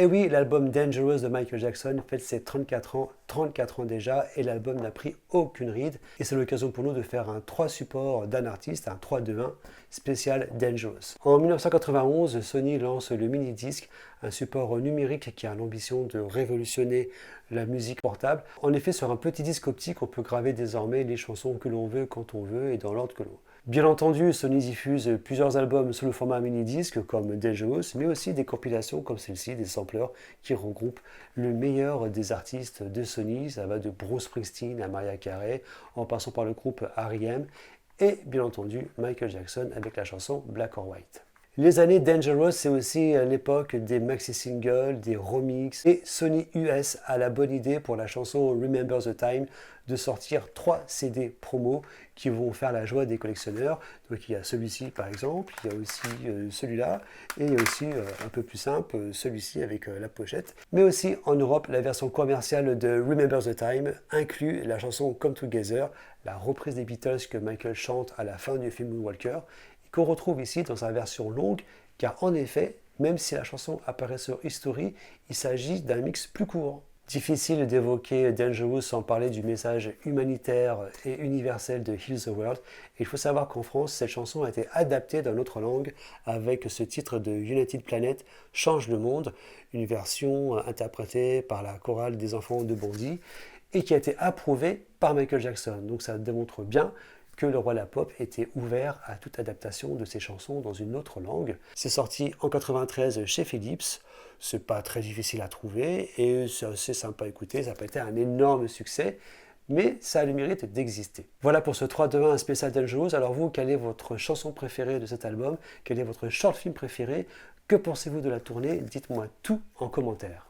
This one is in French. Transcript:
Et oui, l'album Dangerous de Michael Jackson fête ses 34 ans déjà, et l'album n'a pris aucune ride. Et c'est l'occasion pour nous de faire un 3 supports d'un artiste, un 3-2-1 spécial Dangerous. En 1991, Sony lance le mini-disque, un support numérique qui a l'ambition de révolutionner la musique portable. En effet, sur un petit disque optique, on peut graver désormais les chansons que l'on veut, quand on veut et dans l'ordre que l'on veut. Bien entendu, Sony diffuse plusieurs albums sous le format mini-disque comme Dangerous, mais aussi des compilations comme celle-ci, des samplers qui regroupent le meilleur des artistes de Sony. Ça va de Bruce Springsteen à Mariah Carey, en passant par le groupe R.E.M. et bien entendu Michael Jackson avec la chanson Black or White. Les années Dangerous, c'est aussi l'époque des maxi-singles, des remixes, et Sony US a la bonne idée pour la chanson Remember the Time de sortir 3 CD promo qui vont faire la joie des collectionneurs. Donc il y a celui-ci par exemple, il y a aussi celui-là, et il y a aussi un peu plus simple, celui-ci avec la pochette. Mais aussi en Europe, la version commerciale de Remember the Time inclut la chanson Come Together, la reprise des Beatles que Michael chante à la fin du film Moonwalker, qu'on retrouve ici dans sa version longue, car en effet, même si la chanson apparaît sur History, il s'agit d'un mix plus court. Difficile d'évoquer Dangerous sans parler du message humanitaire et universel de Heal the World. Et il faut savoir qu'en France, cette chanson a été adaptée dans notre langue avec ce titre de United Planet, Change le monde, une version interprétée par la chorale des enfants de Bondy et qui a été approuvée par Michael Jackson. Donc ça démontre bien que le roi de la pop était ouvert à toute adaptation de ses chansons dans une autre langue. C'est sorti en 93 chez Philips, c'est pas très difficile à trouver et c'est assez sympa à écouter, ça n'a pas été un énorme succès, mais ça a le mérite d'exister. Voilà pour ce 3-2-1 spécial Dangerous. Alors vous, quelle est votre chanson préférée de cet album? Quel est votre short film préféré? Que pensez-vous de la tournée? Dites-moi tout en commentaire.